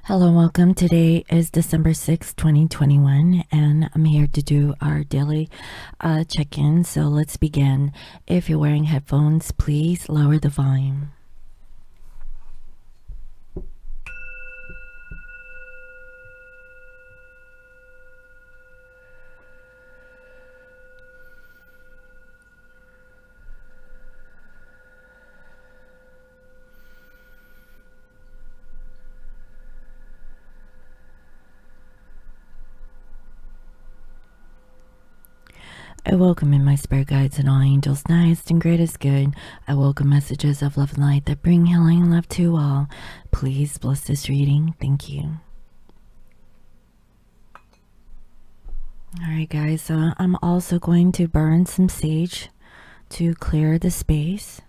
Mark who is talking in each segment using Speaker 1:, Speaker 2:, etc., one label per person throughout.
Speaker 1: Hello, welcome. Today is December 6th, 2021, and I'm here to do our daily check-in. So let's begin. If you're wearing headphones, please lower the volume. I welcome in my spirit guides and all angels, highest and greatest good. I welcome messages of love and light that bring healing and love to all. Please bless this reading. Thank you. Alright guys, so I'm also going to burn some sage to clear the space.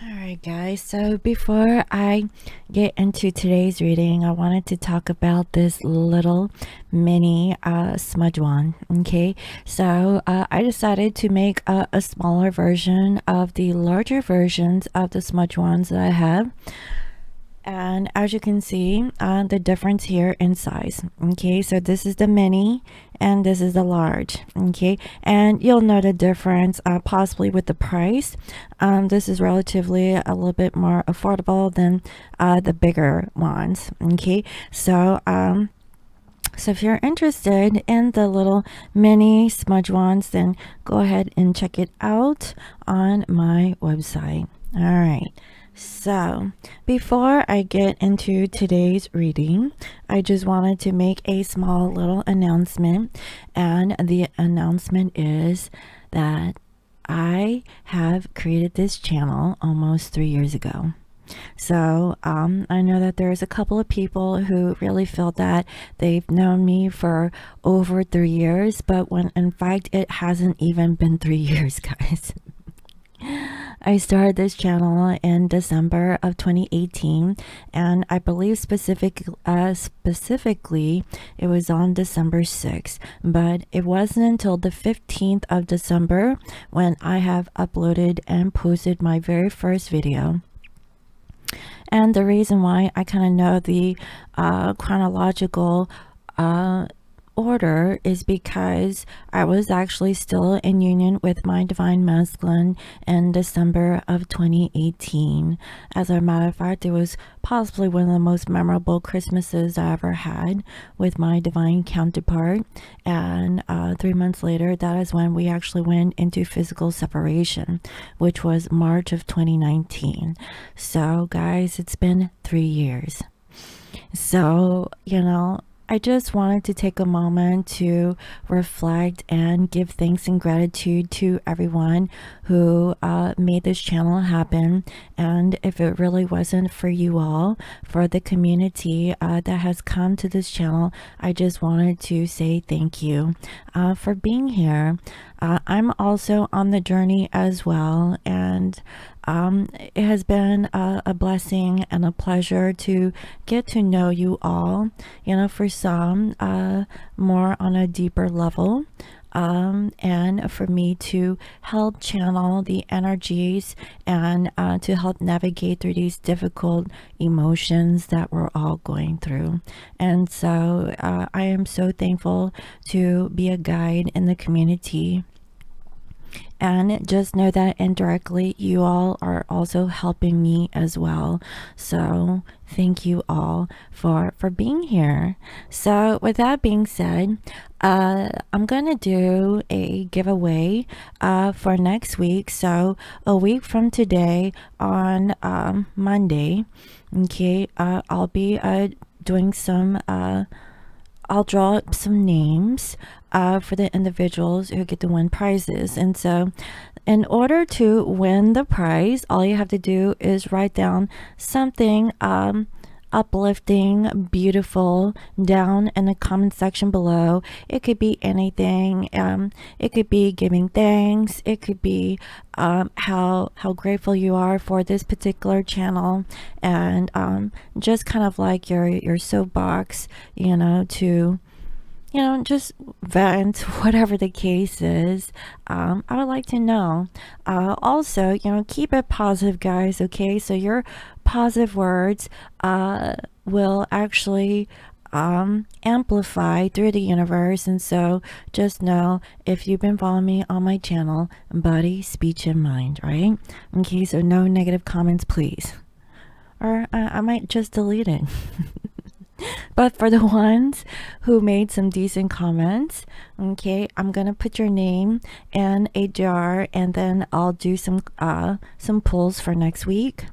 Speaker 1: Alright guys, so before I get into today's reading, I wanted to talk about this little mini smudge wand. Okay, so I decided to make a smaller version of the larger versions of the smudge wands that I have. And as you can see, the difference here in size. Okay, so this is the mini and this is the large. Okay, and you'll know the difference possibly with the price. This is relatively a little bit more affordable than the bigger ones. Okay, so if you're interested in the little mini smudge wands, then go ahead and check it out on my website. All right. So before I get into today's reading, I just wanted to make a small little announcement, and the announcement is that I have created this channel almost 3 years ago. So I know that there's a couple of people who really feel that they've known me for over 3 years, but when in fact it hasn't even been 3 years, guys. I started this channel in December of 2018, and I believe specifically it was on December 6th, but it wasn't until the 15th of December when I have uploaded and posted my very first video. And the reason why I kind of know the chronological order is because I was actually still in union with my divine masculine in December of 2018. As a matter of fact, it was possibly one of the most memorable Christmases I ever had with my divine counterpart, and 3 months later, that is when we actually went into physical separation, which was March of 2019. So guys, it's been 3 years. So, you know, I just wanted to take a moment to reflect and give thanks and gratitude to everyone who made this channel happen. And if it really wasn't for you all, for the community that has come to this channel, I just wanted to say thank you for being here. I'm also on the journey as well, and it has been a blessing and a pleasure to get to know you all, you know, for some more on a deeper level, and for me to help channel the energies and to help navigate through these difficult emotions that we're all going through. And so I am so thankful to be a guide in the community. And just know that indirectly you all are also helping me as well. So thank you all for being here. So with that being said, I'm gonna do a giveaway for next week. So a week from today on Monday, okay, I'll be doing some I'll draw up some names for the individuals who get to win prizes. And so in order to win the prize, all you have to do is write down something uplifting, beautiful down in the comment section below. It could be anything. It could be giving thanks. It could be how grateful you are for this particular channel, and just kind of like your soapbox, to just vent, whatever the case is. I would like to know. Also, keep it positive, guys, okay? So your positive words will actually amplify through the universe. And so just know, if you've been following me on my channel, body, speech, and mind, right? Okay, so no negative comments, please. Or I might just delete it. But for the ones who made some decent comments, okay, I'm gonna put your name in a jar, and then I'll do some pulls for next week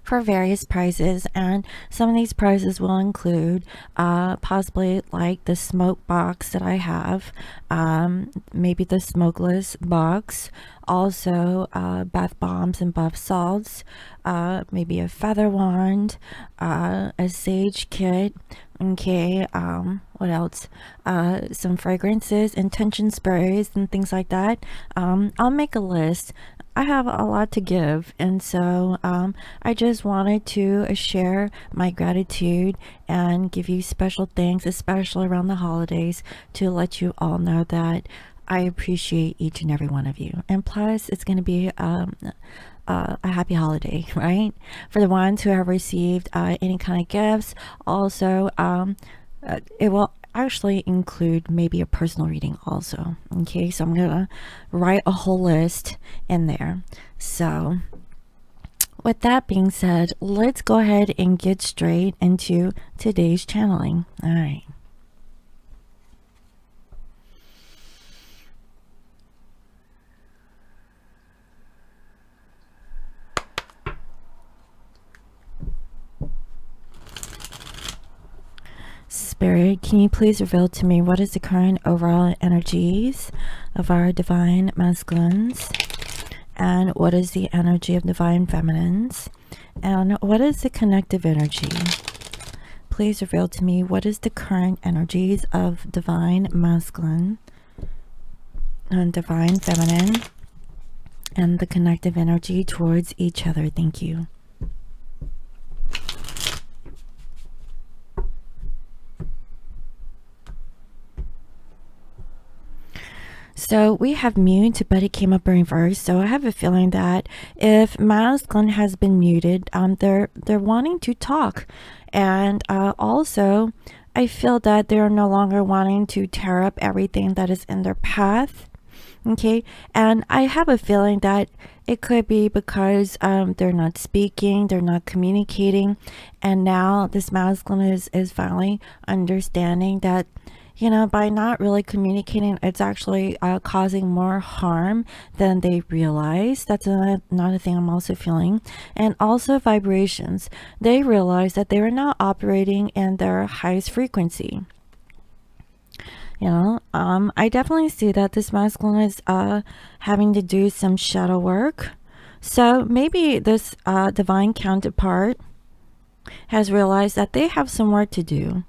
Speaker 1: for various prizes. And some of these prizes will include possibly like the smoke box that I have, maybe the smokeless box, also bath bombs and bath salts, maybe a feather wand, a sage kit, okay, what else, some fragrances, intention sprays, and things like that. I'll make a list. I have a lot to give, and so I just wanted to share my gratitude and give you special thanks, especially around the holidays, to let you all know that I appreciate each and every one of you. And plus, it's going to be a happy holiday, right? For the ones who have received any kind of gifts. Also, it will actually include maybe a personal reading also. Okay, so I'm gonna write a whole list in there. So with that being said, let's go ahead and get straight into today's channeling. All right. Spirit, can you please reveal to me what is the current overall energies of our divine masculines, and what is the energy of divine feminines, and what is the connective energy? Please reveal to me what is the current energies of divine masculine and divine feminine, and the connective energy towards each other. Thank you. So we have mute, but it came up in reverse. So I have a feeling that if masculine has been muted, they're wanting to talk, and also I feel that they're no longer wanting to tear up everything that is in their path. Okay, and I have a feeling that it could be because they're not speaking, they're not communicating, and now this masculine is finally understanding that, by not really communicating, it's actually causing more harm than they realize. That's another thing I'm also feeling. And also vibrations. They realize that they are not operating in their highest frequency. I definitely see that this masculine is having to do some shadow work. So maybe this divine counterpart has realized that they have some work to do.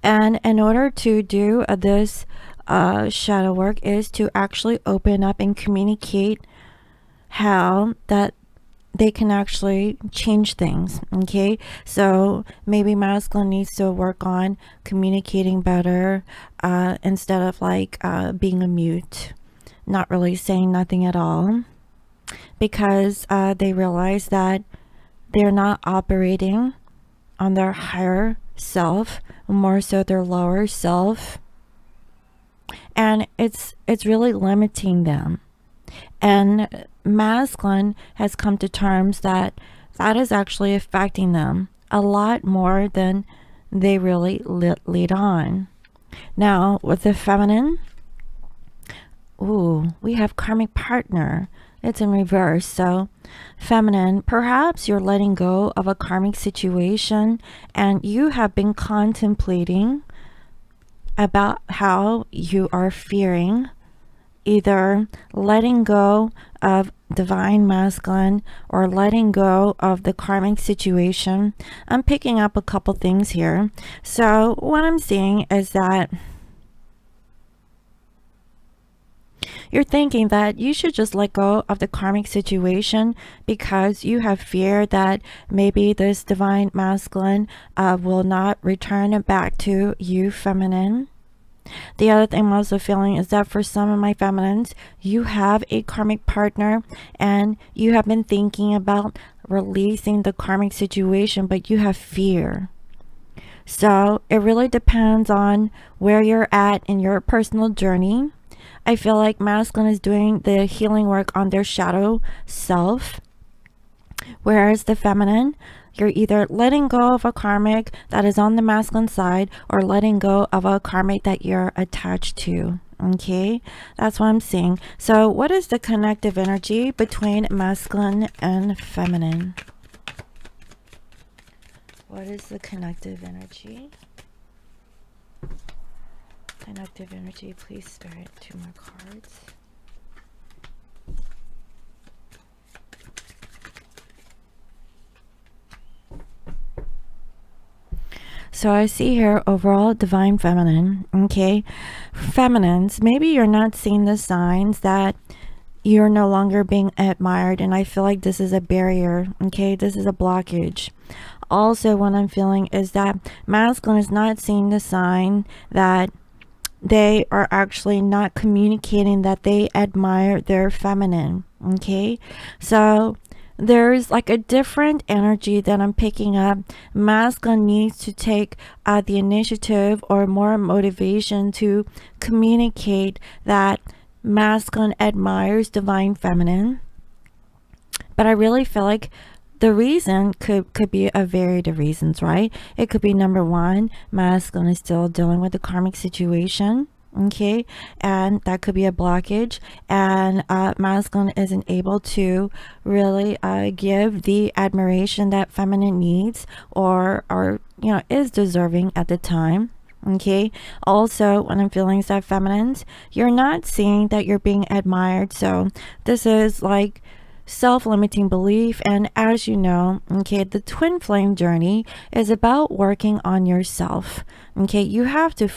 Speaker 1: And in order to do this shadow work is to actually open up and communicate how that they can actually change things. Okay, so maybe masculine needs to work on communicating better, instead of like being a mute, not really saying nothing at all, because they realize that they're not operating on their higher self, more so their lower self, and it's really limiting them. And masculine has come to terms that that is actually affecting them a lot more than they really lead on. Now, with the feminine, ooh, we have karmic partner. It's in reverse. So, feminine, perhaps you're letting go of a karmic situation and you have been contemplating about how you are fearing either letting go of divine masculine or letting go of the karmic situation. I'm picking up a couple things here. So what I'm seeing is that you're thinking that you should just let go of the karmic situation because you have fear that maybe this divine masculine will not return back to you, feminine. The other thing I'm also feeling is that for some of my feminines, you have a karmic partner and you have been thinking about releasing the karmic situation, but you have fear. So it really depends on where you're at in your personal journey. I feel like masculine is doing the healing work on their shadow self, whereas the feminine, you're either letting go of a karmic that is on the masculine side or letting go of a karmic that you're attached to. Okay, that's what I'm seeing. So what is the connective energy between masculine and feminine? What is the connective energy? Connective energy, please, Spirit. 2 more cards. So I see here overall divine feminine. Okay, feminines, maybe you're not seeing the signs that you're no longer being admired, and I feel like this is a barrier. Okay, this is a blockage. Also, what I'm feeling is that masculine is not seeing the sign that they are actually not communicating that they admire their feminine. Okay, so there's like a different energy that I'm picking up. Masculine needs to take the initiative or more motivation to communicate that masculine admires divine feminine. But I really feel like the reason could be a varied of reasons, right? It could be, number one, masculine is still dealing with the karmic situation. Okay, and that could be a blockage, and masculine isn't able to really give the admiration that feminine needs or you know, is deserving at the time. Okay, also what I'm feeling is that feminines, you're not seeing that you're being admired. So this is like self-limiting belief, and as you know, okay, the twin flame journey is about working on yourself. Okay, you have to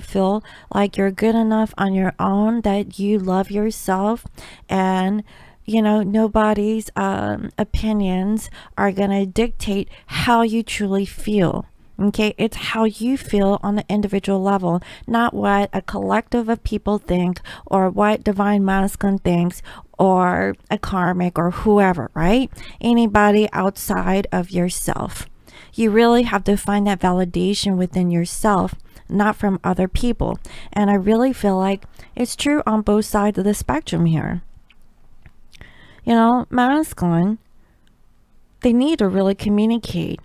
Speaker 1: feel like you're good enough on your own, that you love yourself, and you know, nobody's opinions are gonna dictate how you truly feel. Okay, it's how you feel on the individual level, not what a collective of people think or what divine masculine thinks or a karmic or whoever, right? Anybody outside of yourself. You really have to find that validation within yourself, not from other people. And I really feel like it's true on both sides of the spectrum here. You know, masculine, they need to really communicate.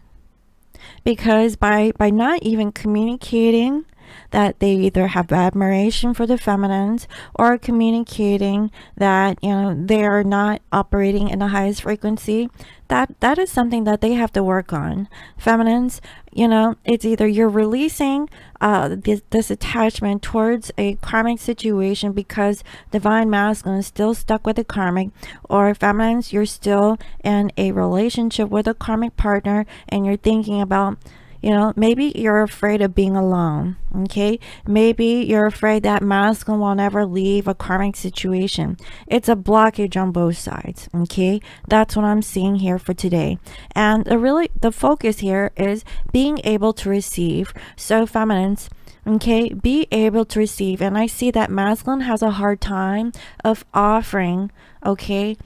Speaker 1: Because by not even communicating that they either have admiration for the feminines or communicating that, you know, they are not operating in the highest frequency, that is something that they have to work on. Feminines, you know, it's either you're releasing this attachment towards a karmic situation because divine masculine is still stuck with a karmic, or feminines, you're still in a relationship with a karmic partner and you're thinking about, you know, maybe you're afraid of being alone. Okay, maybe you're afraid that masculine will never leave a karmic situation. It's a blockage on both sides. Okay, that's what I'm seeing here for today. And the focus here is being able to receive. So feminines, okay, be able to receive. And I see that masculine has a hard time of offering, okay,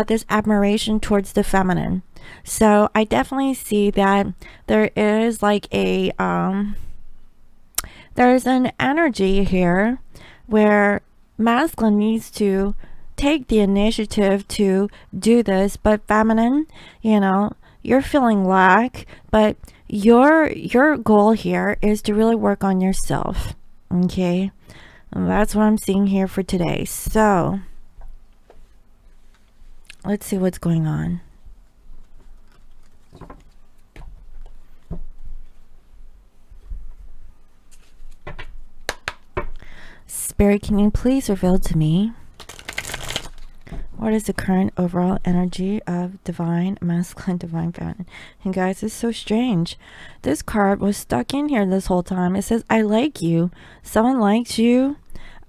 Speaker 1: this admiration towards the feminine. So I definitely see that there is like a there's an energy here where masculine needs to take the initiative to do this. But feminine, you know, you're feeling lack, but your goal here is to really work on yourself. Okay, and that's what I'm seeing here for today. So let's see what's going on. Spirit, can you please reveal to me what is the current overall energy of divine masculine, divine feminine? And guys, it's so strange. This card was stuck in here this whole time. It says, I like you. Someone likes you.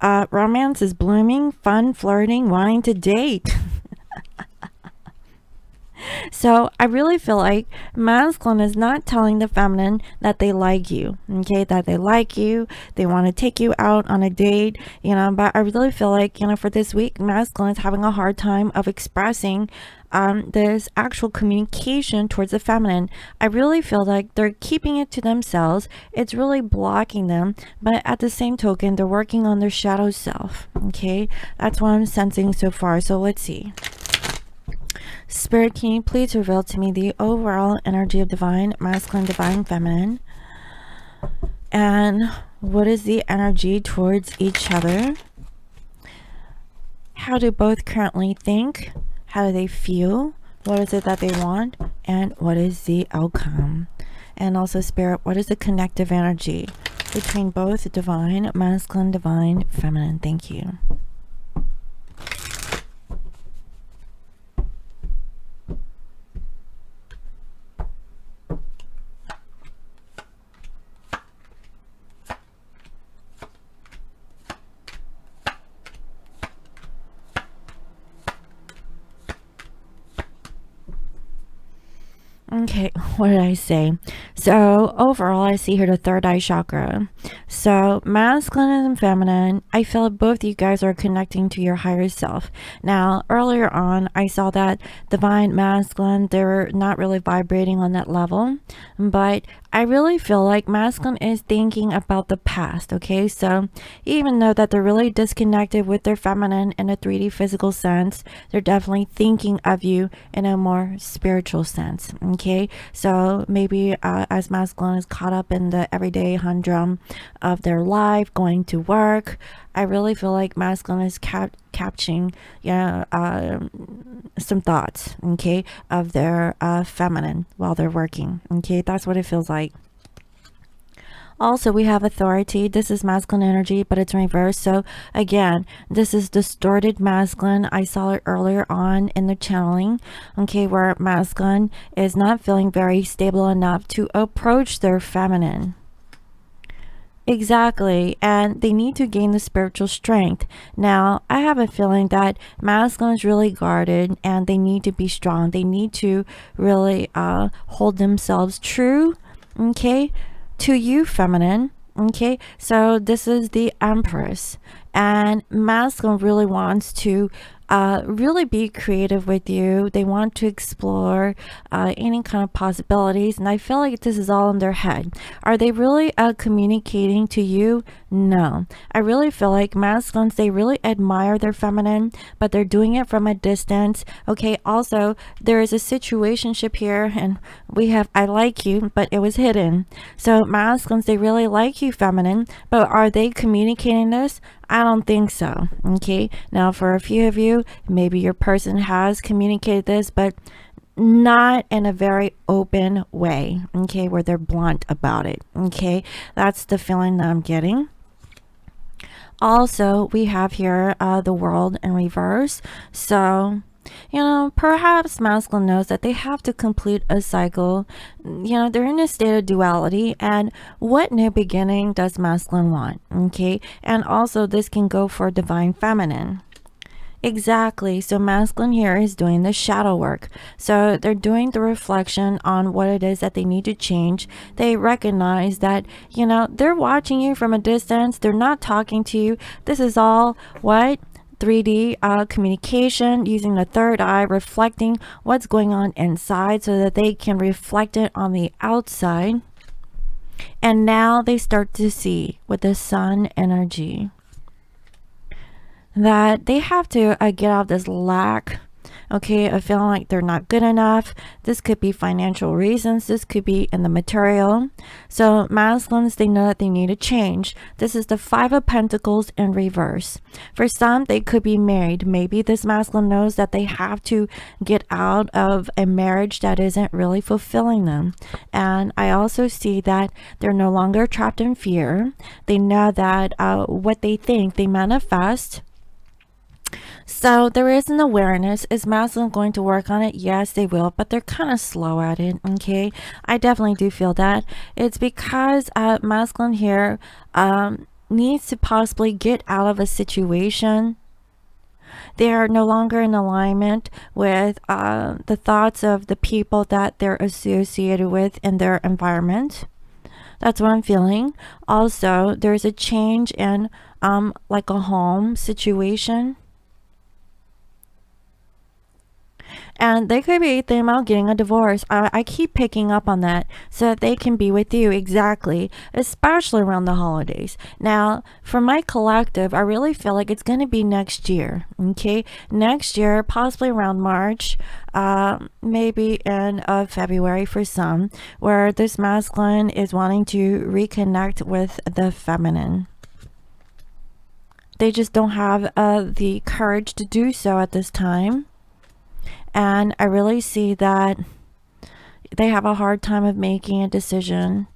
Speaker 1: Romance is blooming, fun, flirting, wanting to date. So I really feel like masculine is not telling the feminine that they like you, okay, that they like you, they want to take you out on a date, you know. But I really feel like, you know, for this week, masculine is having a hard time of expressing this actual communication towards the feminine. I really feel like they're keeping it to themselves. It's really blocking them, but at the same token, they're working on their shadow self. Okay, that's what I'm sensing so far. So let's see. Spirit, can you please reveal to me the overall energy of divine masculine, divine feminine, and what is the energy towards each other? How do both currently think? How do they feel? What is it that they want? And what is the outcome? And also, Spirit, what is the connective energy between both divine masculine, divine feminine? Thank you. Okay, what did I say? So overall, I see here the third eye chakra. So masculine and feminine, I feel both you guys are connecting to your higher self. Now, earlier on, I saw that divine masculine, they're not really vibrating on that level, but I really feel like masculine is thinking about the past. Okay, so even though that they're really disconnected with their feminine in a 3D physical sense, they're definitely thinking of you in a more spiritual sense. Okay, so maybe as masculine is caught up in the everyday humdrum of their life, going to work, I really feel like masculine is capturing, some thoughts, okay, of their feminine while they're working. Okay, that's what it feels like. Also, we have authority. This is masculine energy, but it's reversed. So again, this is distorted masculine. I saw it earlier on in the channeling, okay, where masculine is not feeling very stable enough to approach their feminine. Exactly, and they need to gain the spiritual strength. Now, I have a feeling that masculine is really guarded and they need to be strong. They need to really hold themselves true, okay, to you, feminine. Okay, so this is the Empress, and masculine really wants to really be creative with you. They want to explore any kind of possibilities, and I feel like this is all in their head. Are they really communicating to you? No. I really feel like masculines, they really admire their feminine, but they're doing it from a distance. Okay, also there is a situationship here, and we have I like you, but it was hidden. So masculines, they really like you, feminine, but are they communicating this? I don't think so. Okay, now for a few of you, maybe your person has communicated this, but not in a very open way, okay, where they're blunt about it. Okay, that's the feeling that I'm getting. Also, we have here the world in reverse. So perhaps masculine knows that they have to complete a cycle. They're in a state of duality, and what new beginning does masculine want? Okay, and also this can go for divine feminine. Exactly. So masculine here is doing the shadow work. So they're doing the reflection on what it is that they need to change. They recognize that, they're watching you from a distance. They're not talking to you. This is all what? 3D communication, using the third eye, reflecting what's going on inside so that they can reflect it on the outside. And now they start to see with the sun energy. that they have to get out of this lack, okay, of feeling like they're not good enough. This could be financial reasons. This could be in the material. So masculines, they know that they need a change. This is the Five of Pentacles in reverse. For some, they could be married. Maybe this masculine knows that they have to get out of a marriage that isn't really fulfilling them. And I also see that they're no longer trapped in fear. They know that what they think, they manifest. So there is an awareness. Is masculine going to work on it? Yes, they will, but they're kind of slow at it. Okay, I definitely do feel that. It's because masculine here needs to possibly get out of a situation. They are no longer in alignment with the thoughts of the people that they're associated with in their environment. That's what I'm feeling. Also, there's a change in like a home situation. And they could be thinking about getting a divorce. I keep picking up on that, so that they can be with you, exactly, especially around the holidays. Now, for my collective, I really feel like it's going to be next year, okay? Next year, possibly around March, maybe in February for some, where this masculine is wanting to reconnect with the feminine. They just don't have the courage to do so at this time. And I really see that they have a hard time of making a decision,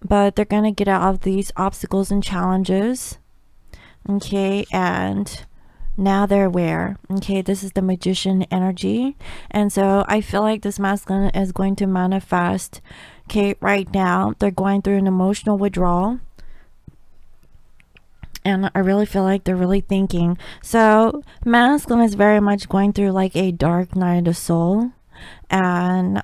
Speaker 1: but they're going to get out of these obstacles and challenges. Okay, and now they're aware. Okay, this is the Magician energy. And so I feel like this masculine is going to manifest. Okay, right now they're going through an emotional withdrawal. And I really feel like they're really thinking. So masculine is very much going through like a dark night of the soul. And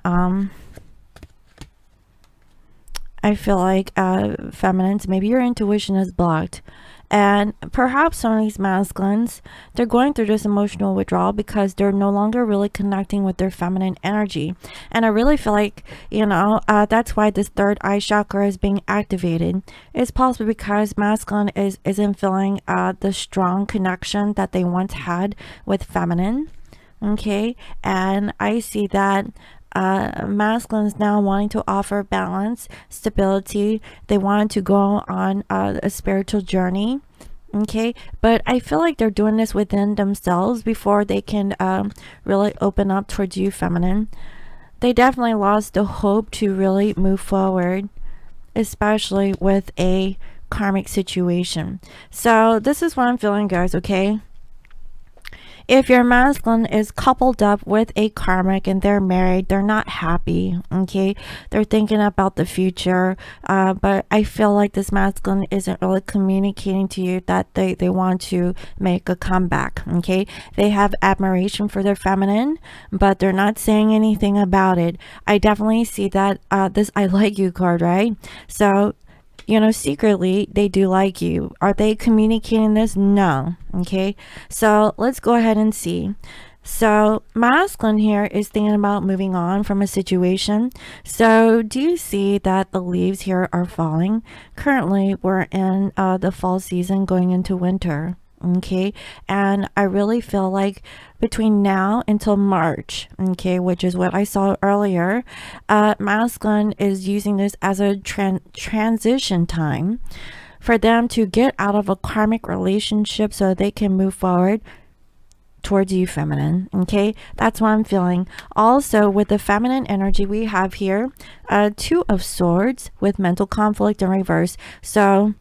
Speaker 1: I feel like feminines, maybe your intuition is blocked. And perhaps some of these masculines, they're going through this emotional withdrawal because they're no longer really connecting with their feminine energy. And I really feel like, you know, that's why this third eye chakra is being activated. It's possibly because masculine isn't feeling the strong connection that they once had with feminine. Okay, and I see that masculines now wanting to offer balance, stability. They want to go on a spiritual journey. Okay, but I feel like they're doing this within themselves before they can really open up towards you, feminine. They definitely lost the hope to really move forward, especially with a karmic situation. So this is what I'm feeling, guys. Okay, if your masculine is coupled up with a karmic and they're married, they're not happy. Okay, they're thinking about the future, but I feel like this masculine isn't really communicating to you that they want to make a comeback. Okay, they have admiration for their feminine, but they're not saying anything about it. I definitely see that this I like you card, right? So, you know, secretly they do like you. Are they communicating this? No. Okay, so let's go ahead and see. So masculine here is thinking about moving on from a situation. So do you see that the leaves here are falling? Currently we're in the fall season going into winter. Okay, and I really feel like between now until March, okay, which is what I saw earlier, masculine is using this as a transition time for them to get out of a karmic relationship so they can move forward towards you, feminine. Okay, that's what I'm feeling. Also, with the feminine energy we have here, Two of Swords with mental conflict in reverse. So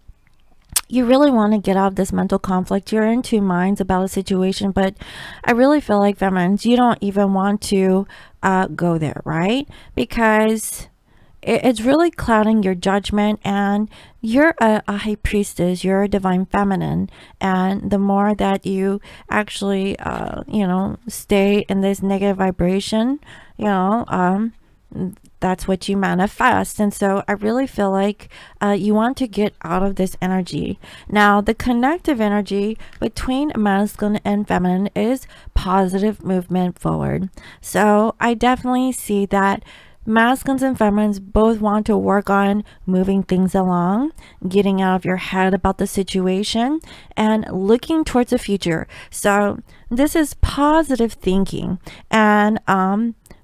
Speaker 1: you really want to get out of this mental conflict. You're in two minds about a situation, but I really feel like feminines, you don't even want to go there, right? Because it's really clouding your judgment, and you're a high priestess, you're a divine feminine, and the more that you actually you know, stay in this negative vibration, you know, that's what you manifest. And so I really feel like you want to get out of this energy. Now the connective energy between masculine and feminine is positive movement forward. So I definitely see that masculines and feminines both want to work on moving things along, getting out of your head about the situation, and looking towards the future. So this is positive thinking, and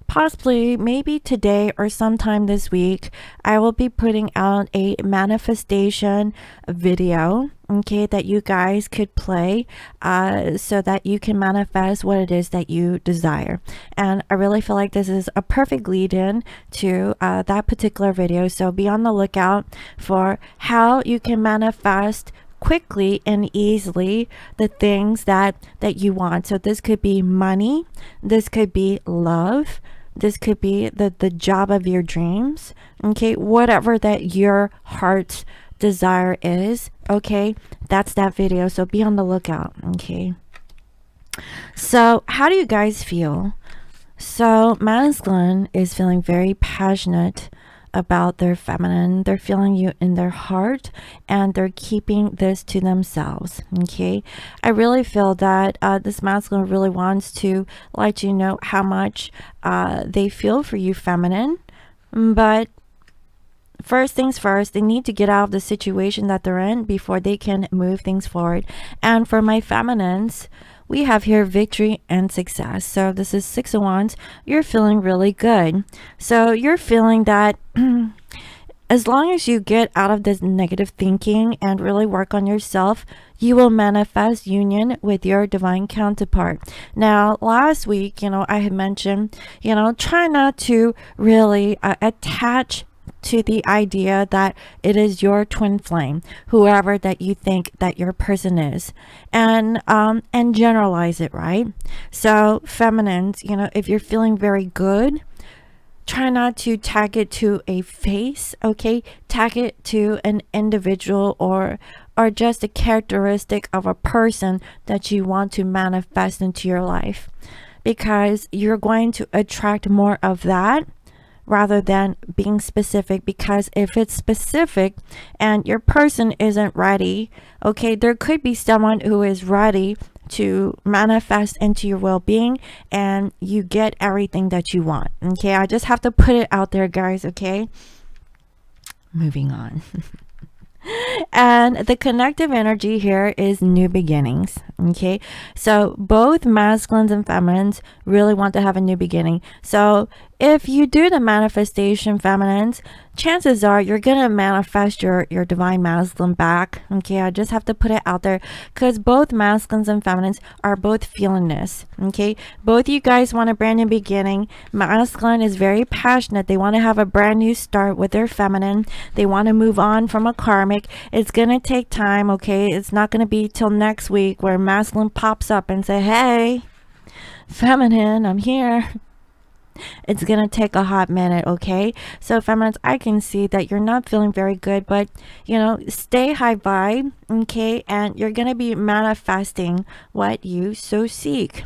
Speaker 1: possibly maybe today or sometime this week I will be putting out a manifestation video, okay, that you guys could play so that you can manifest what it is that you desire. And I really feel like this is a perfect lead in to that particular video, so be on the lookout for how you can manifest quickly and easily the things that you want. So this could be money, this could be love, this could be the job of your dreams, okay, whatever that your heart's desire is, okay, that's that video, so be on the lookout. Okay, so how do you guys feel? So masculine is feeling very passionate about their feminine. They're feeling you in their heart, and they're keeping this to themselves. Okay, I really feel that this masculine really wants to let you know how much they feel for you, feminine, but first things first, they need to get out of the situation that they're in before they can move things forward. And for my feminines, we have here victory and success. So this is Six of Wands. You're feeling really good. So you're feeling that as long as you get out of this negative thinking and really work on yourself, you will manifest union with your divine counterpart. Now, last week, I had mentioned, try not to really attach to the idea that it is your twin flame, whoever that you think that your person is, and generalize it, right? So feminines, if you're feeling very good, try not to tag it to a face, okay? Tag it to an individual or just a characteristic of a person that you want to manifest into your life, because you're going to attract more of that rather than being specific. Because if it's specific and your person isn't ready, okay, there could be someone who is ready to manifest into your well-being and you get everything that you want. Okay, I just have to put it out there, guys. Okay, moving on. And the connective energy here is new beginnings. Okay, so both masculines and feminines really want to have a new beginning. So if you do the manifestation, feminines, chances are you're gonna manifest your divine masculine back. Okay, I just have to put it out there, because both masculines and feminines are both feeling this. Okay, both you guys want a brand new beginning. Masculine is very passionate. They want to have a brand new start with their feminine. They want to move on from a karmic. It's gonna take time. Okay, it's not gonna be till next week where masculine pops up and say, hey feminine, I'm here. It's gonna take a hot minute. Okay, so feminines, I can see that you're not feeling very good, but stay high vibe. Okay, and you're gonna be manifesting what you so seek.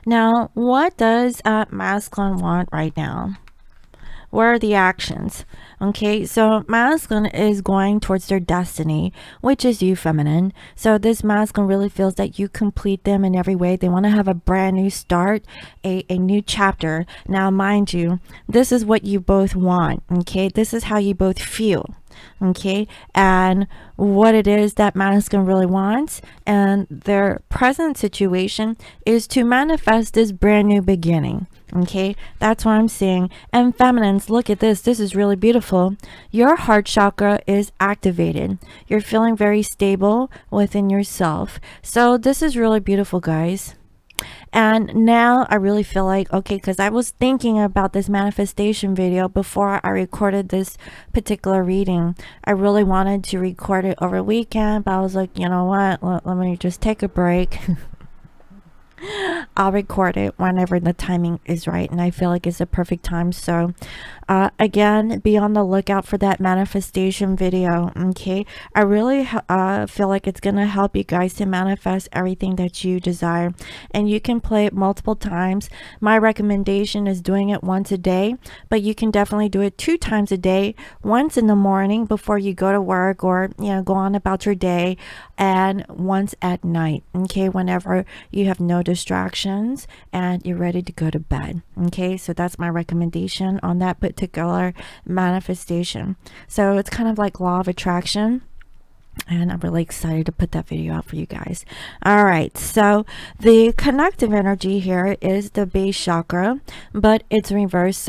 Speaker 1: Now, what does masculine want right now? What are the actions? Okay, so masculine is going towards their destiny, which is you, feminine. So this masculine really feels that you complete them in every way. They want to have a brand new start, a new chapter. Now, mind you, this is what you both want. Okay, this is how you both feel. Okay, and what it is that masculine really wants and their present situation is to manifest this brand new beginning. Okay, that's what I'm seeing. And feminines, look at this. This is really beautiful. Your heart chakra is activated. You're feeling very stable within yourself. So this is really beautiful, guys. And now I really feel like, okay, because I was thinking about this manifestation video before I recorded this particular reading. I really wanted to record it over the weekend, but I was like, you know what, let me just take a break. I'll record it whenever the timing is right, and I feel like it's a perfect time. So again, be on the lookout for that manifestation video. Okay, I really feel like it's gonna help you guys to manifest everything that you desire, and you can play it multiple times. My recommendation is doing it once a day, but you can definitely do it 2 times a day, once in the morning before you go to work or go on about your day, and once at night, okay, whenever you have no distractions and you're ready to go to bed. Okay, so that's my recommendation on that particular manifestation. So it's kind of like law of attraction, and I'm really excited to put that video out for you guys. All right, so the connective energy here is the base chakra, but it's reversed.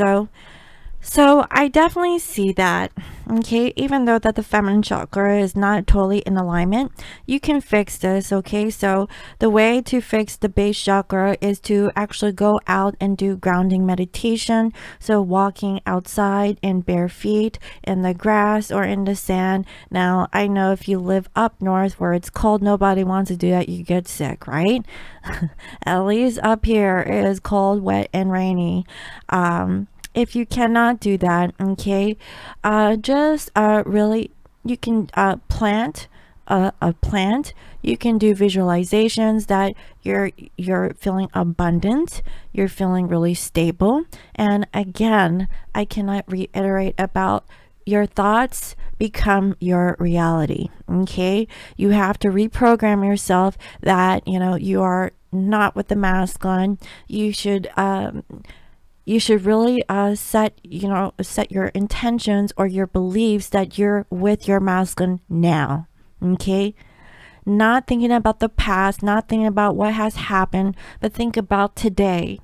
Speaker 1: So I definitely see that, okay, even though that the feminine chakra is not totally in alignment, you can fix this, okay? So the way to fix the base chakra is to actually go out and do grounding meditation. So walking outside in bare feet, in the grass or in the sand. Now, I know if you live up north where it's cold, nobody wants to do that. You get sick, right? At least up here it is cold, wet, and rainy. If you cannot do that, okay, just really, you can plant a plant. You can do visualizations that you're feeling abundant, you're feeling really stable. And again, I cannot reiterate about your thoughts become your reality. Okay, you have to reprogram yourself that you are not with the masculine. You should really set your intentions or your beliefs that you're with your masculine now. Okay, not thinking about the past, not thinking about what has happened, but think about today,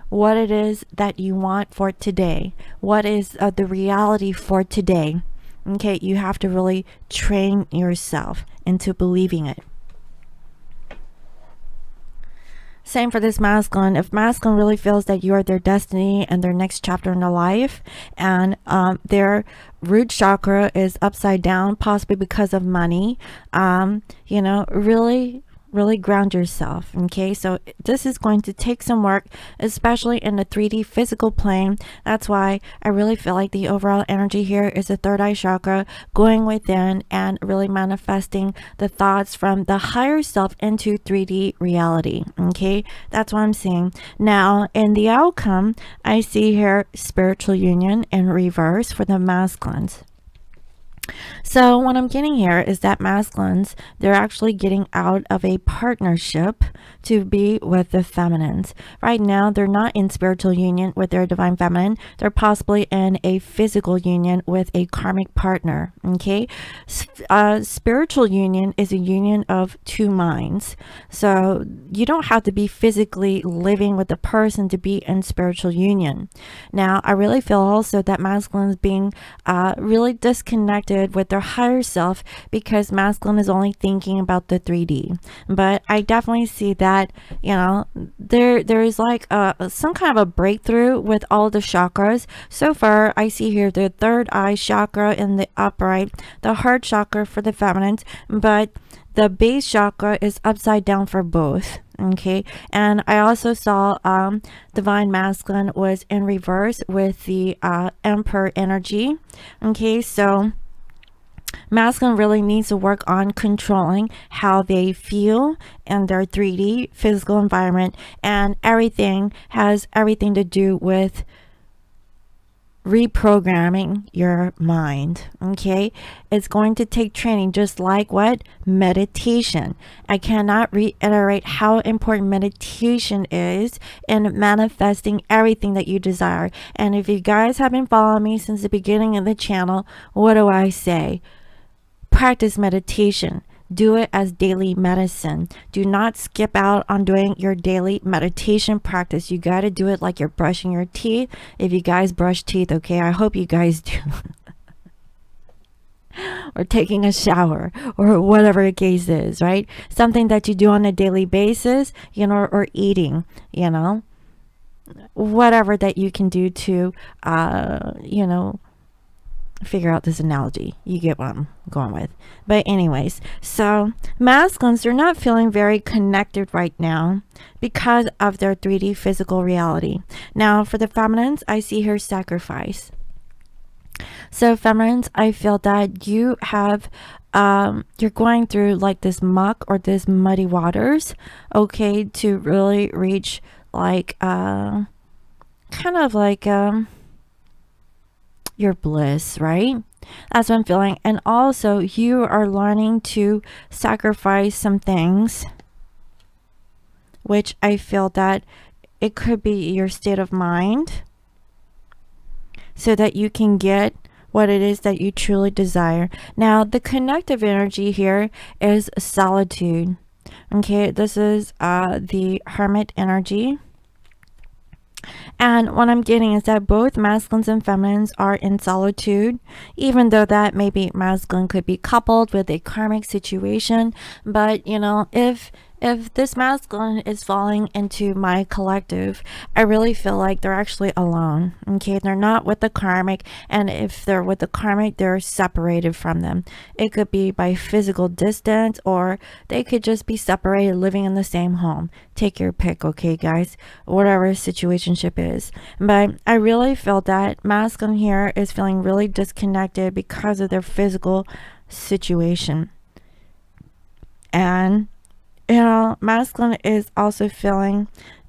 Speaker 1: what it is that you want for today, what is the reality for today. Okay, you have to really train yourself into believing it. Same for this masculine. If masculine really feels that you are their destiny and their next chapter in their life, and their root chakra is upside down, possibly because of money, really ground yourself. Okay, so this is going to take some work, especially in the 3D physical plane. That's why I really feel like the overall energy here is the third eye chakra, going within and really manifesting the thoughts from the higher self into 3D reality. Okay, that's what I'm seeing. Now in the outcome, I see here spiritual union in reverse for the masculines. So what I'm getting here is that masculines, they're actually getting out of a partnership to be with the feminines. Right now, they're not in spiritual union with their divine feminine. They're possibly in a physical union with a karmic partner. Okay, spiritual union is a union of two minds. So you don't have to be physically living with the person to be in spiritual union. Now, I really feel also that masculines being really disconnected with their higher self, because masculine is only thinking about the 3D. But I definitely see that there is like some kind of a breakthrough with all the chakras. So far I see here the third eye chakra in the upright, the heart chakra for the feminines, but the base chakra is upside down for both. Okay, and I also saw divine masculine was in reverse with the emperor energy. Okay, so masculine really needs to work on controlling how they feel in their 3D physical environment, and everything has everything to do with reprogramming your mind. Okay, it's going to take training, just like what? Meditation. I cannot reiterate how important meditation is in manifesting everything that you desire. And if you guys have been following me since the beginning of the channel, what do I say? Practice meditation. Do it as daily medicine. Do not skip out on doing your daily meditation practice. You got to do it like you're brushing your teeth. If you guys brush teeth, okay, I hope you guys do. Or taking a shower, or whatever the case is, right? Something that you do on a daily basis, or eating, whatever that you can do to, figure out this analogy. You get what I'm going with. But anyways, so masculines, they're not feeling very connected right now because of their 3D physical reality. Now for the feminines, I see here sacrifice. So feminines, I feel that you have you're going through like this muck or this muddy waters, okay, to really reach like kind of like your bliss, right? That's what I'm feeling. And also, you are learning to sacrifice some things, which I feel that it could be your state of mind, so that you can get what it is that you truly desire. Now, the connective energy here is solitude. Okay, this is the hermit energy. And what I'm getting is that both masculines and feminines are in solitude, even though that maybe masculine could be coupled with a karmic situation. But you know, if this masculine is falling into my collective, I really feel like they're actually alone. Okay, they're not with the karmic, and if they're with the karmic, they're separated from them. It could be by physical distance, or they could just be separated, living in the same home. Take your pick, okay, guys, whatever situationship is. But I really feel that masculine here is feeling really disconnected because of their physical situation. And you know, masculine is also feeling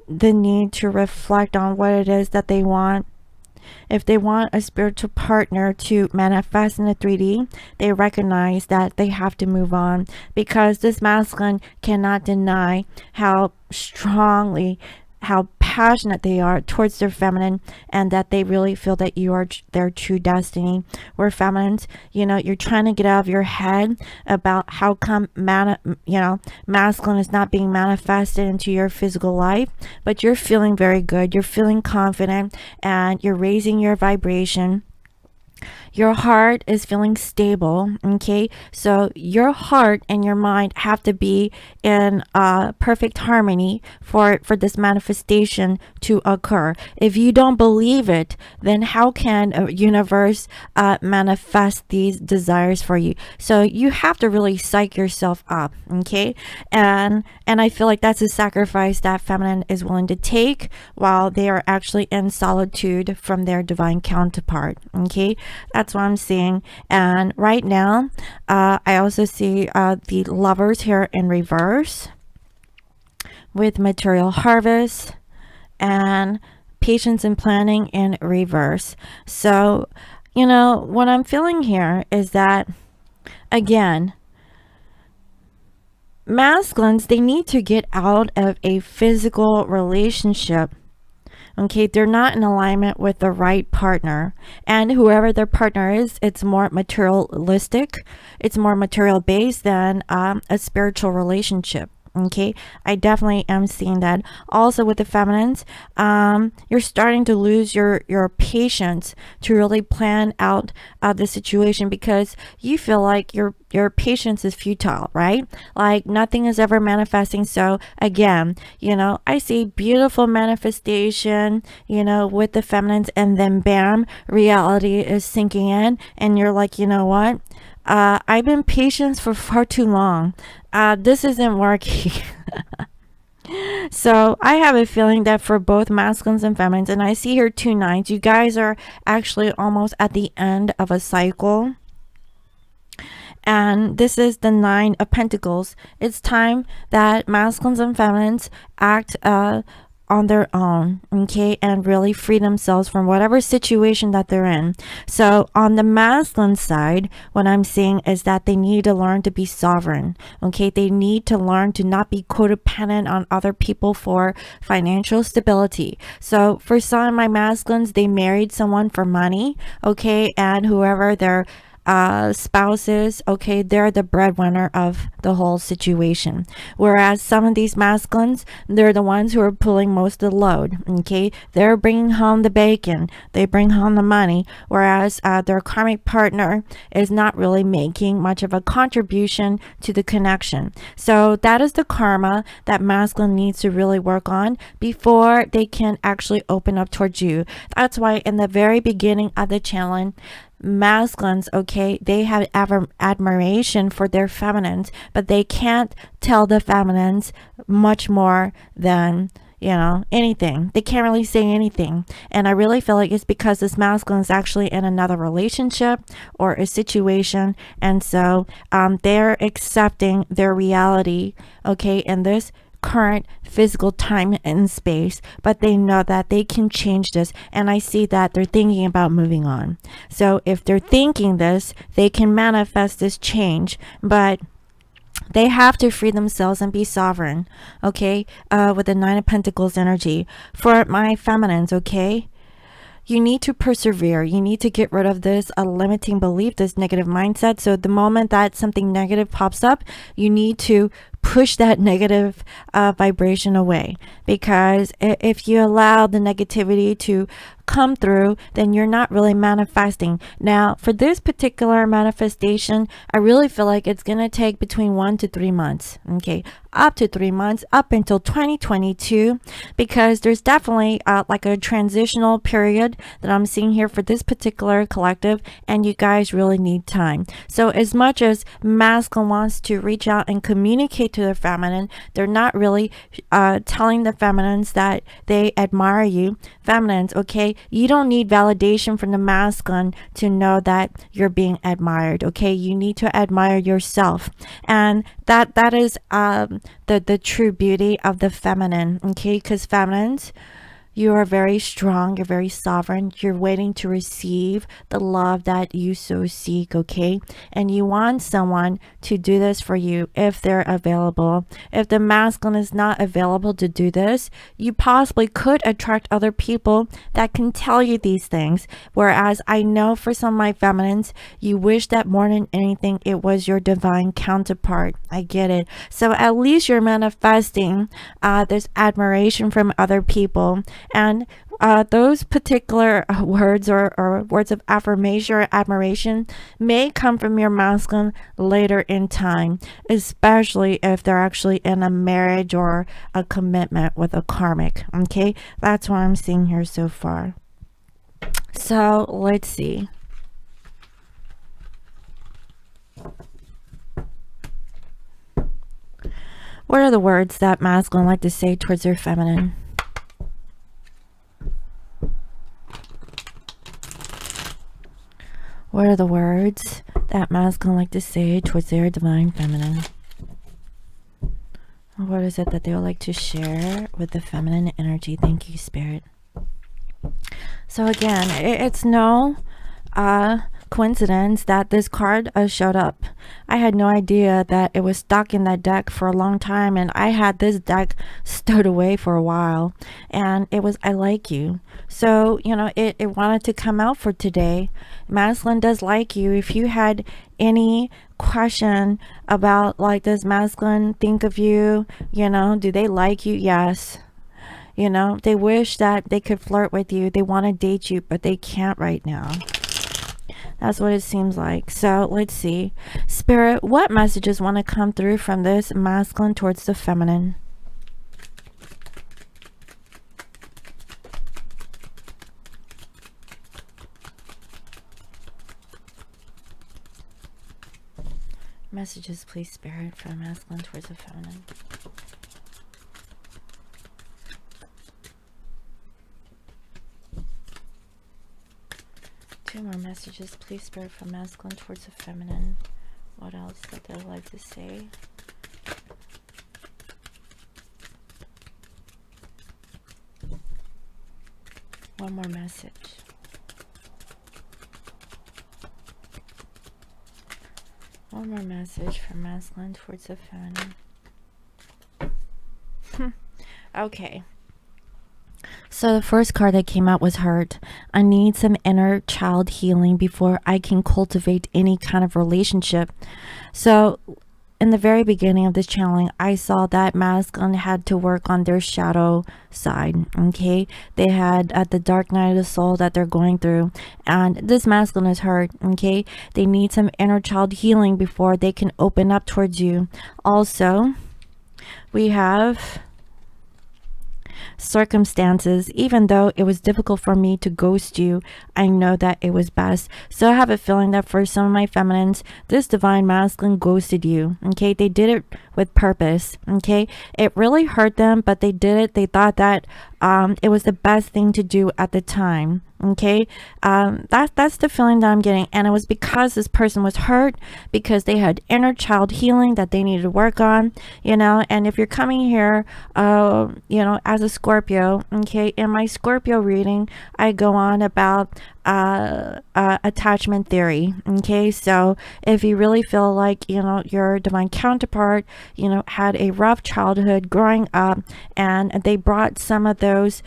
Speaker 1: the need to reflect on what it is that they want. If they want a spiritual partner to manifest in the 3D, they recognize that they have to move on, because this masculine cannot deny how strongly, how passionate they are towards their feminine, and that they really feel that you are their true destiny. Where feminines, you know, you're trying to get out of your head about how come masculine is not being manifested into your physical life, but you're feeling very good, you're feeling confident, and you're raising your vibration. Your heart is feeling stable. Okay, so your heart and your mind have to be in perfect harmony for this manifestation to occur. If you don't believe it, then how can a universe manifest these desires for you? So you have to really psych yourself up. Okay, and I feel like that's a sacrifice that feminine is willing to take while they are actually in solitude from their divine counterpart. Okay, that's what I'm seeing. And right now, I also see the lovers here in reverse, with material harvest and patience and planning in reverse. So, you know, what I'm feeling here is that, again, masculines, they need to get out of a physical relationship. Okay, they're not in alignment with the right partner, and whoever their partner is, it's more materialistic, it's more material based than a spiritual relationship. Okay, I definitely am seeing that. Also with the feminines, you're starting to lose your patience to really plan out the situation, because you feel like your patience is futile, right? Like nothing is ever manifesting. So again, you know, I see beautiful manifestation, you know, with the feminines, and then bam, reality is sinking in, and you're like, you know what? I've been patient for far too long. This isn't working. So I have a feeling that for both masculines and feminines, and I see here 2 9s, you guys are actually almost at the end of a cycle. And this is the 9 of Pentacles. It's time that masculines and feminines act on their own, okay, and really free themselves from whatever situation that they're in. So on the masculine side, what I'm seeing is that they need to learn to be sovereign. Okay, they need to learn to not be codependent on other people for financial stability. So for some of my masculines, they married someone for money, okay, and whoever their spouses, okay, they're the breadwinner of the whole situation. Whereas some of these masculines, they're the ones who are pulling most of the load. Okay, they're bringing home the bacon, they bring home the money, whereas their karmic partner is not really making much of a contribution to the connection. So that is the karma that masculine needs to really work on before they can actually open up towards you. That's why in the very beginning of the challenge, masculines, okay, they have admiration for their feminines, but they can't tell the feminines much more than, you know, anything. They can't really say anything. And I really feel like it's because this masculine is actually in another relationship or a situation, and so they're accepting their reality, okay, in this current physical time and space, but they know that they can change this. And I see that they're thinking about moving on. So if they're thinking this, they can manifest this change, but they have to free themselves and be sovereign, okay? With the Nine of Pentacles energy. For my feminines, okay? You need to persevere. You need to get rid of this limiting belief, this negative mindset. So the moment that something negative pops up, you need to push that negative vibration away, because if you allow the negativity to come through, then you're not really manifesting. Now, for this particular manifestation, I really feel like it's going to take between 1 to 3 months, okay, up to 3 months, up until 2022, because there's definitely like a transitional period that I'm seeing here for this particular collective, and you guys really need time. So as much as masculine wants to reach out and communicate to their feminine, they're not really telling the feminines that they admire you. Feminines, okay, you don't need validation from the masculine to know that you're being admired, okay? You need to admire yourself, and that is the true beauty of the feminine, okay? Because feminines, you are very strong, you're very sovereign, you're waiting to receive the love that you so seek, okay? And you want someone to do this for you if they're available. If the masculine is not available to do this, you possibly could attract other people that can tell you these things. Whereas I know for some of my feminines, you wish that more than anything, it was your divine counterpart. I get it. So at least you're manifesting this admiration from other people. And those particular words or words of affirmation or admiration may come from your masculine later in time, especially if they're actually in a marriage or a commitment with a karmic, okay? That's what I'm seeing here so far. So let's see. What are the words that masculine like to say towards their feminine? What are the words that masculine like to say towards their divine feminine? What is it that they would like to share with the feminine energy? Thank you, Spirit. So again, it's no coincidence that this card showed up. I had no idea that it was stuck in that deck for a long time, and I had this deck stowed away for a while, and it was I like you. So you know, it wanted to come out for today. Masculine does like you. If you had any question about like, does masculine think of you, you know, do they like you? Yes. You know, they wish that they could flirt with you, they want to date you, but they can't right now. That's what it seems like. So let's see. Spirit, what messages want to come through from this masculine towards the feminine? Messages, please, Spirit, from masculine towards the feminine. Two more messages, please, Spirit, from masculine towards the feminine. What else that they'd like to say? One more message. One more message from masculine towards the feminine. Okay. So the first card that came out was hurt. I need some inner child healing before I can cultivate any kind of relationship. So in the very beginning of this channeling, I saw that masculine had to work on their shadow side, okay? They had at the dark night of the soul that they're going through, and this masculine is hurt, okay? They need some inner child healing before they can open up towards you. Also, we have circumstances. Even though it was difficult for me to ghost you, I know that it was best. So I have a feeling that for some of my feminines, this divine masculine ghosted you, okay? They did it with purpose, okay? It really hurt them, but they did it. They thought that it was the best thing to do at the time, Okay, that's the feeling that I'm getting, and it was because this person was hurt, because they had inner child healing that they needed to work on, you know. And if you're coming here, you know, as a Scorpio, okay, in my Scorpio reading, I go on about attachment theory. Okay, so if you really feel like, you know, your divine counterpart, you know, had a rough childhood growing up, and they brought some of those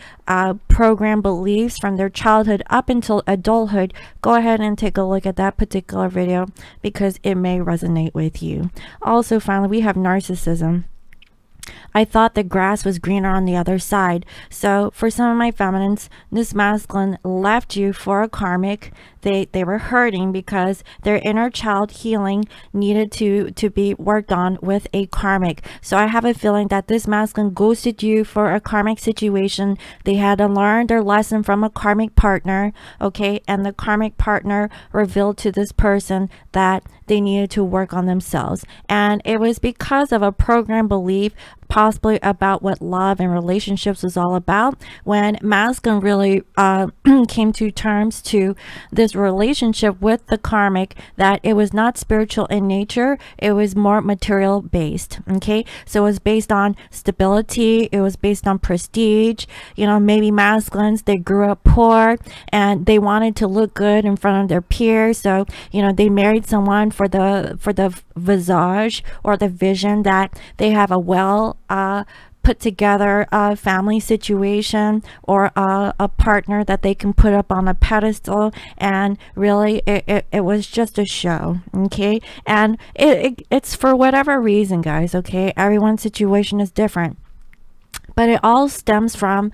Speaker 1: program beliefs from their childhood up until adulthood, go ahead and take a look at that particular video, because it may resonate with you. Also, finally, we have narcissism. I thought the grass was greener on the other side. So for some of my feminines, this masculine left you for a karmic. They were hurting because their inner child healing needed to be worked on with a karmic. So I have a feeling that this masculine ghosted you for a karmic situation. They had to learn their lesson from a karmic partner, okay? And the karmic partner revealed to this person that they needed to work on themselves. And it was because of a program belief, possibly about what love and relationships was all about, when masculine really came to terms to this relationship with the karmic, that it was not spiritual in nature, it was more material based. Okay, so it was based on stability, it was based on prestige. You know, maybe masculines, they grew up poor and they wanted to look good in front of their peers, so you know, they married someone for the visage or the vision that they have a well put together family situation, or a partner that they can put up on a pedestal, and really it was just a show. Okay, and it's for whatever reason, guys. Okay, everyone's situation is different, but it all stems from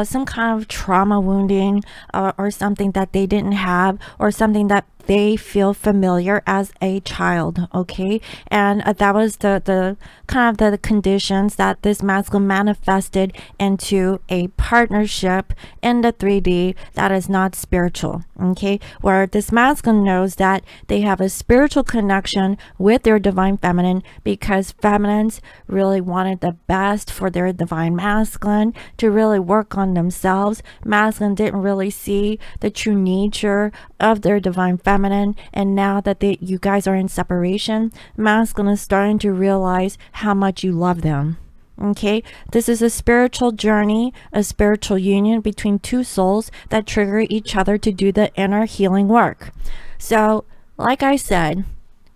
Speaker 1: some kind of trauma wounding, or something that they didn't have, or something that they feel familiar as a child. Okay, and that was the kind of the conditions that this masculine manifested into a partnership in the 3D that is not spiritual. Okay, where this masculine knows that they have a spiritual connection with their divine feminine, because feminines really wanted the best for their divine masculine to really work on themselves. Masculine didn't really see the true nature of their divine feminine, and now that you guys are in separation, masculine is starting to realize how much you love them. Okay, this is a spiritual journey, a spiritual union between two souls that trigger each other to do the inner healing work. So like I said,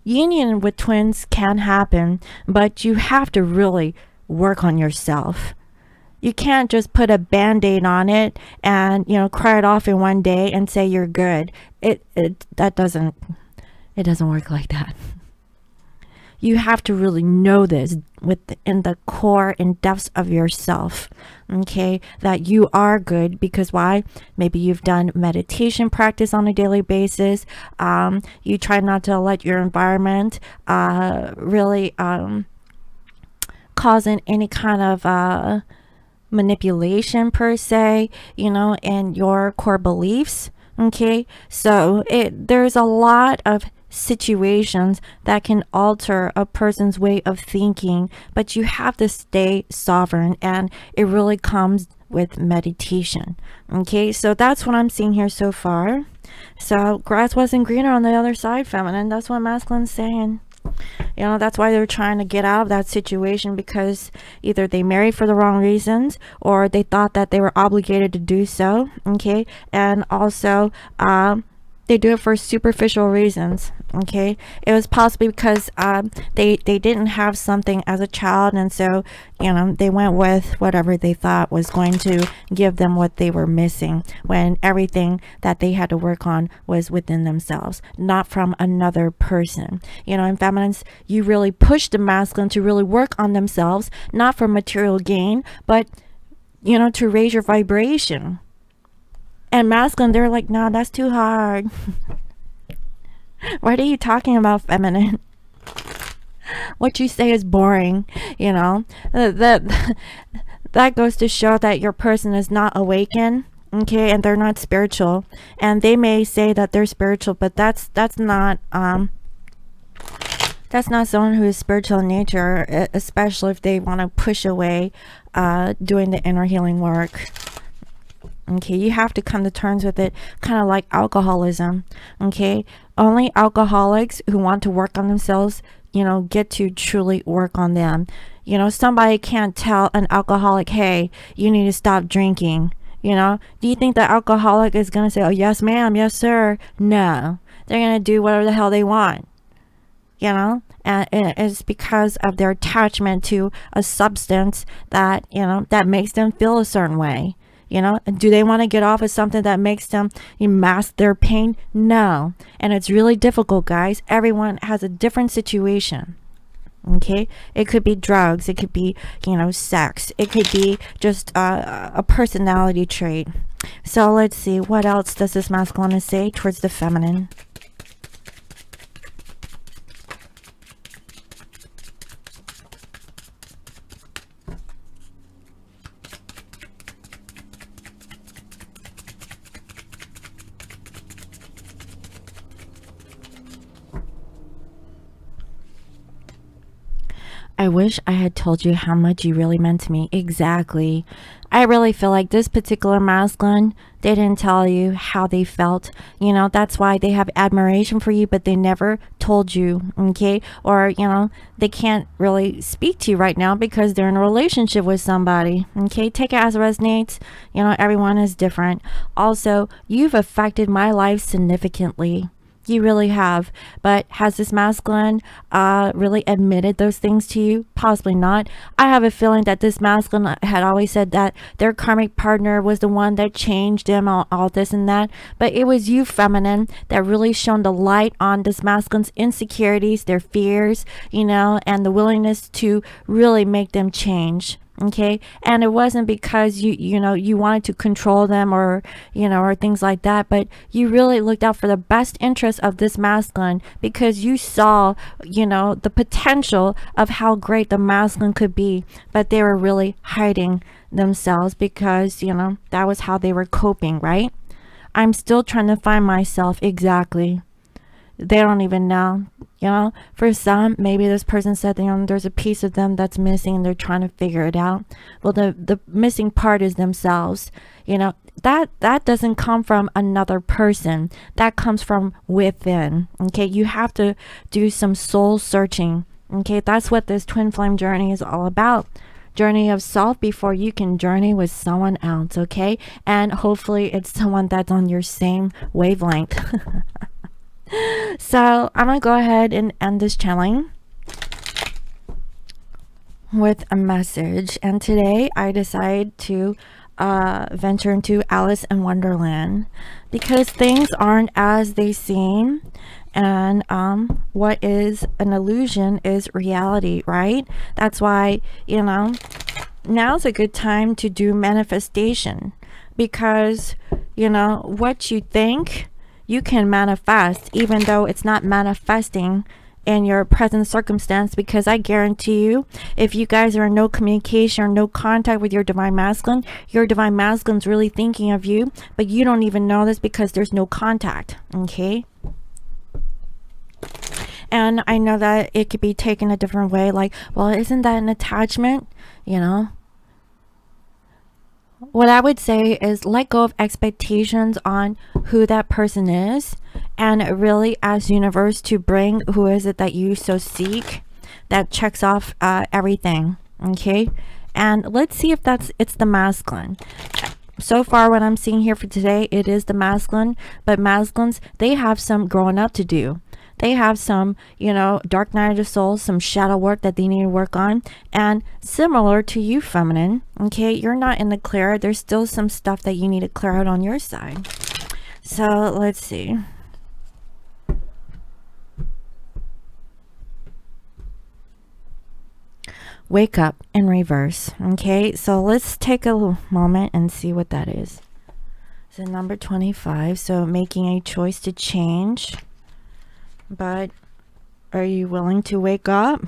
Speaker 1: union with twins can happen, but you have to really work on yourself. You can't just put a band-aid on it and, you know, cry it off in one day and say you're good. It doesn't work like that. You have to really know this within the core and depths of yourself, okay, that you are good. Because why? Maybe you've done meditation practice on a daily basis. You try not to let your environment really cause any kind of manipulation per se, you know, and your core beliefs. Okay, so there's a lot of situations that can alter a person's way of thinking, but you have to stay sovereign, and it really comes with meditation. Okay, so that's what I'm seeing here so far. So grass wasn't greener on the other side, feminine. That's what masculine's saying. You know, that's why they're trying to get out of that situation, because either they married for the wrong reasons, or they thought that they were obligated to do so. Okay, and also they do it for superficial reasons. Okay, it was possibly because they didn't have something as a child, and so, you know, they went with whatever they thought was going to give them what they were missing, when everything that they had to work on was within themselves, not from another person. You know, in feminines, you really push the masculine to really work on themselves, not for material gain, but, you know, to raise your vibration. And masculine, they're like, no, that's too hard. What are you talking about, feminine? What you say is boring. You know, that goes to show that your person is not awakened. Okay, and they're not spiritual. And they may say that they're spiritual, but that's not someone who is spiritual in nature, especially if they want to push away doing the inner healing work. Okay, you have to come to terms with it, kind of like alcoholism. Okay, only alcoholics who want to work on themselves, get to truly work on them. Somebody can't tell an alcoholic, hey, you need to stop drinking. Do you think the alcoholic is going to say, oh, yes, ma'am, yes, sir? No, they're going to do whatever the hell they want. And it's because of their attachment to a substance that, that makes them feel a certain way. Do they want to get off of something that makes them mask their pain? No. And it's really difficult, guys. Everyone has a different situation. Okay, it could be drugs, it could be sex, it could be just a personality trait. So let's see, what else does this masculine say towards the feminine? I wish I had told you how much you really meant to me. Exactly. I really feel like this particular masculine, they didn't tell you how they felt. That's why they have admiration for you, but they never told you, okay? Or, they can't really speak to you right now because they're in a relationship with somebody, okay? Take it as it resonates. Everyone is different. Also, you've affected my life significantly. You really have. But has this masculine really admitted those things to you? Possibly not. I have a feeling that this masculine had always said that their karmic partner was the one that changed them, all this and that. But it was you, feminine, that really shone the light on this masculine's insecurities, their fears, and the willingness to really make them change. Okay, and it wasn't because you wanted to control them or things like that, but you really looked out for the best interest of this masculine because you saw the potential of how great the masculine could be, but they were really hiding themselves because that was how they were coping, right? I'm still trying to find myself. Exactly. They don't even know. For some, maybe this person said there's a piece of them that's missing and they're trying to figure it out. Well, the missing part is themselves. That doesn't come from another person. That comes from within. Okay, you have to do some soul searching. Okay, that's what this twin flame journey is all about. Journey of self before you can journey with someone else. Okay, and hopefully it's someone that's on your same wavelength. So I'm gonna go ahead and end this channeling with a message, and today I decided to venture into Alice in Wonderland because things aren't as they seem, and what is an illusion is reality, right? That's why now's a good time to do manifestation, because what you think you can manifest, even though it's not manifesting in your present circumstance, because I guarantee you, if you guys are in no communication or no contact with your divine masculine's really thinking of you, but you don't even know this because there's no contact. Okay, and I know that it could be taken a different way, like, well, isn't that an attachment? What I would say is let go of expectations on who that person is, and really ask universe to bring who is it that you so seek that checks off everything. Okay, and let's see if it's the masculine. So far what I'm seeing here for today, it is the masculine, but masculines, they have some growing up to do. They have some, dark night of the soul, some shadow work that they need to work on. And similar to you, feminine, okay, you're not in the clear. There's still some stuff that you need to clear out on your side. So let's see. Wake up in reverse. Okay, so let's take a moment and see what that is. So number 25. So making a choice to change. But are you willing to wake up?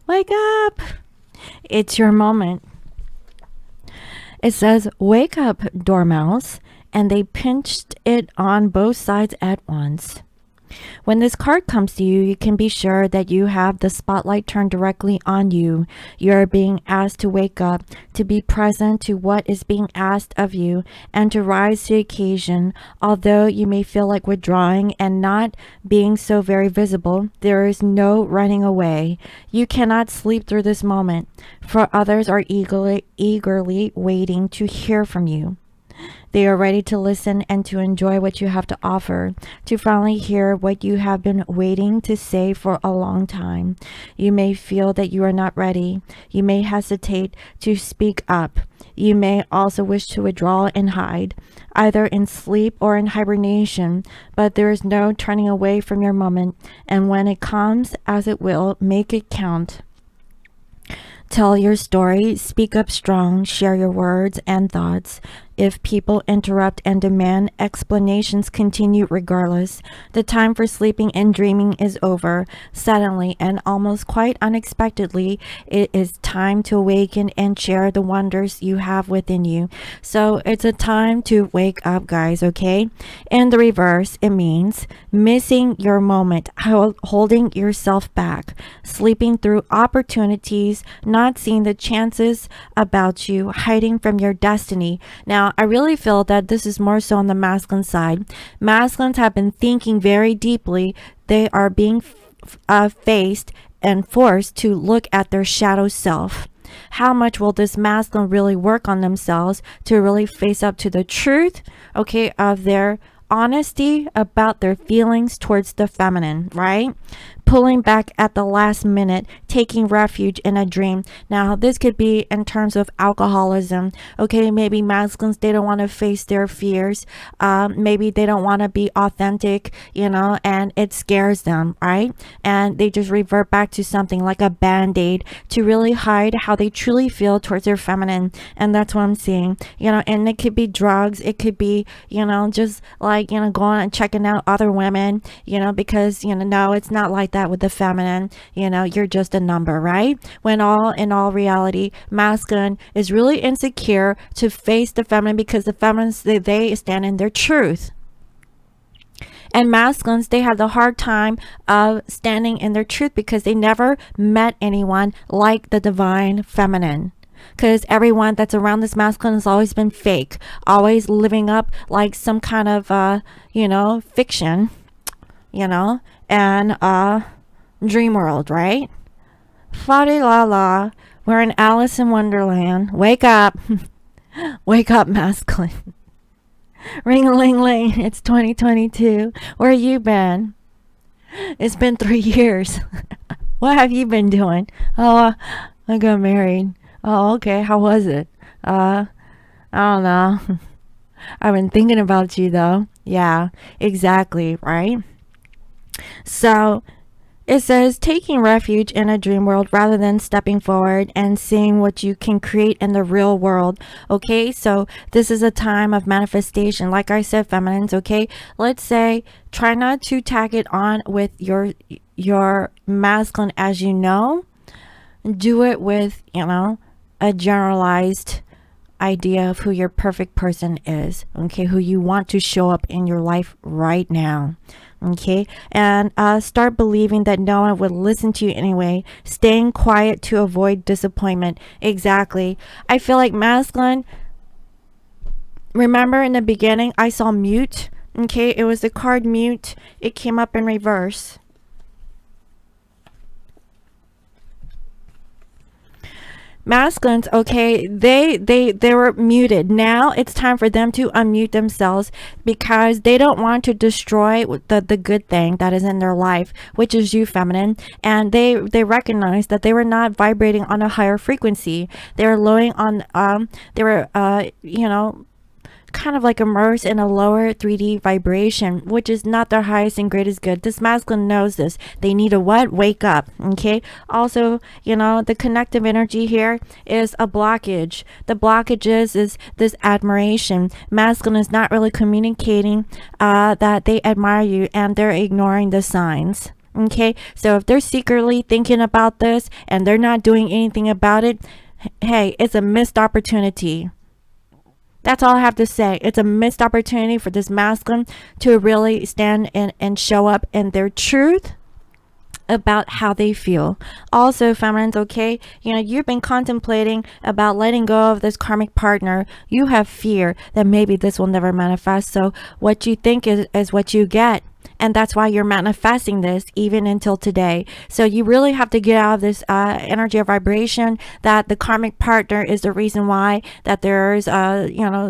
Speaker 1: Wake up! It's your moment. It says, wake up, dormouse, and they pinched it on both sides at once. When this card comes to you, you can be sure that you have the spotlight turned directly on you. You are being asked to wake up, to be present to what is being asked of you, and to rise to the occasion. Although you may feel like withdrawing and not being so very visible, there is no running away. You cannot sleep through this moment, for others are eagerly waiting to hear from you. They are ready to listen and to enjoy what you have to offer, to finally hear what you have been waiting to say for a long time. You may feel that you are not ready. You may hesitate to speak up. You may also wish to withdraw and hide, either in sleep or in hibernation, but there is no turning away from your moment, and when it comes, as it will, make it count. Tell your story, speak up strong, share your words and thoughts. If people interrupt and demand explanations, continue regardless. The time for sleeping and dreaming is over. Suddenly and almost quite unexpectedly, it is time to awaken and share the wonders you have within you. So it's a time to wake up, guys, okay? In the reverse, it means missing your moment, holding yourself back, sleeping through opportunities, not seeing the chances about you, hiding from your destiny. Now, I really feel that this is more so on the masculine side. Masculines have been thinking very deeply. They are being faced and forced to look at their shadow self. How much will this masculine really work on themselves to really face up to the truth, okay, of their honesty about their feelings towards the feminine, right? Pulling back at the last minute, taking refuge in a dream. Now, this could be in terms of alcoholism. Okay, maybe masculines, they don't want to face their fears. Maybe they don't want to be authentic, you know, and it scares them, right? And they just revert back to something like a band-aid to really hide how they truly feel towards their feminine. And that's what I'm seeing, you know, and it could be drugs. It could be, you know, just like, you know, going and checking out other women, you know, because, you know, no, it's not like that with the feminine. You know, you're just a number, right? When in all reality, masculine is really insecure to face the feminine because the feminines, they stand in their truth. And masculines, they have the hard time of standing in their truth because they never met anyone like the divine feminine. Because everyone that's around this masculine has always been fake, always living up like some kind of, you know, fiction, you know, and dream world, right? Fa-di la la, we're in Alice in Wonderland. Wake up. Wake up, masculine. Ring-a-ling-ling, it's 2022. Where you been? It's been 3 years. What have you been doing? Oh, I got married. Oh, okay. How was it? I don't know. I've been thinking about you though. Yeah, exactly, right? So it says taking refuge in a dream world rather than stepping forward and seeing what you can create in the real world. Okay, so this is a time of manifestation. Like I said, feminines, okay, let's say try not to tag it on with your masculine as you know. Do it with, you know, a generalized idea of who your perfect person is, okay, who you want to show up in your life right now. Okay, and start believing that no one would listen to you anyway. Staying quiet to avoid disappointment. Exactly. I feel like masculine, remember in the beginning I saw mute. Okay, it was the card mute. It came up in reverse. Masculines, okay, they were muted. Now it's time for them to unmute themselves because they don't want to destroy the good thing that is in their life, which is you, feminine. And they recognize that they were not vibrating on a higher frequency. They were lowering on they were you know, kind of like immersed in a lower 3D vibration, which is not their highest and greatest good. This masculine knows this. They need a what? Wake up. Okay. Also, you know, the connective energy here is a blockage. The blockage is this admiration. Masculine is not really communicating that they admire you, and they're ignoring the signs. Okay. So if they're secretly thinking about this and they're not doing anything about it, hey, it's a missed opportunity. That's all I have to say. It's a missed opportunity for this masculine to really stand and show up in their truth about how they feel. Also, feminines, okay, you've been contemplating about letting go of this karmic partner. You have fear that maybe this will never manifest. So what you think is what you get. And that's why you're manifesting this even until today. So you really have to get out of this energy of vibration that the karmic partner is the reason why that there's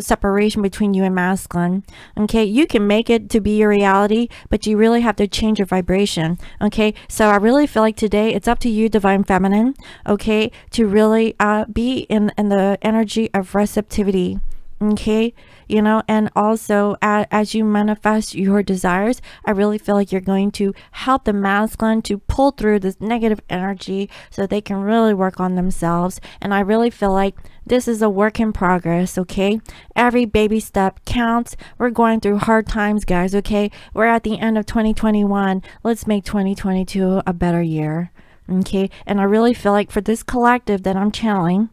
Speaker 1: separation between you and masculine. Okay, you can make it to be your reality, but you really have to change your vibration. Okay, so I really feel like today it's up to you, divine feminine, okay, to really be in the energy of receptivity. Okay, and also as you manifest your desires, I really feel like you're going to help the masculine to pull through this negative energy so they can really work on themselves. And I really feel like this is a work in progress. Okay, every baby step counts. We're going through hard times, guys. Okay, we're at the end of 2021. Let's make 2022 a better year. Okay, and I really feel like for this collective that I'm channeling,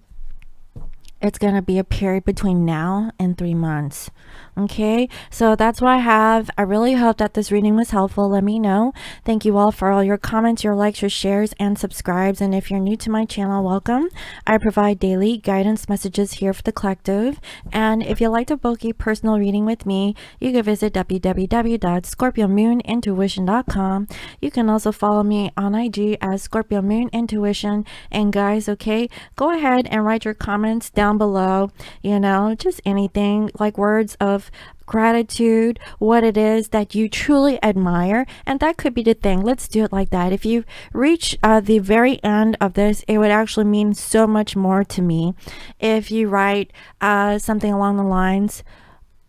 Speaker 1: it's going to be a period between now and 3 months. Okay, so that's what I have. I really hope that this reading was helpful. Let me know. Thank you all for all your comments, your likes, your shares, and subscribes. And if you're new to my channel, welcome. I provide daily guidance messages here for the collective. And if you'd like to book a personal reading with me, you can visit www.scorpiomoonintuition.com. You can also follow me on IG as Scorpio Moon Intuition. And guys, okay, go ahead and write your comments down below. Just anything, like words of gratitude, what it is that you truly admire. And that could be the thing. Let's do it like that. If you reach the very end of this, it would actually mean so much more to me if you write something along the lines,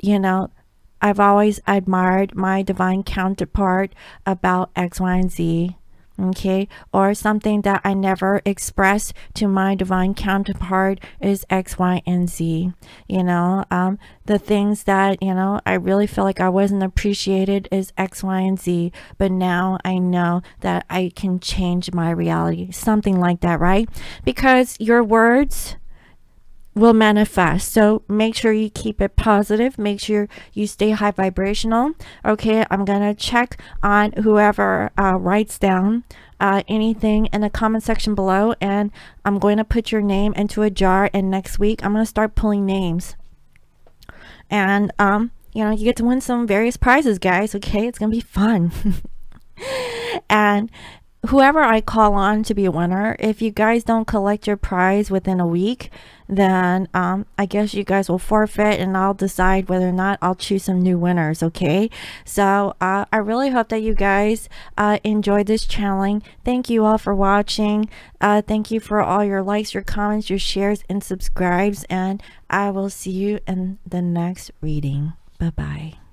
Speaker 1: I've always admired my divine counterpart about X, Y, and Z. Okay, or something that I never expressed to my divine counterpart is X, Y, and Z. The things that I really feel like I wasn't appreciated is X, Y, and Z, but now I know that I can change my reality. Something like that, right? Because your words will manifest. So make sure you keep it positive. Make sure you stay high vibrational. Okay, I'm gonna check on whoever writes down anything in the comment section below, and I'm going to put your name into a jar, and next week I'm going to start pulling names. And you get to win some various prizes, guys. Okay, it's gonna be fun. And whoever I call on to be a winner, if you guys don't collect your prize within a week, then I guess you guys will forfeit, and I'll decide whether or not I'll choose some new winners. Okay, so I really hope that you guys enjoyed this channeling. Thank you all for watching. Thank you for all your likes, your comments, your shares, and subscribes, and I will see you in the next reading. Bye bye.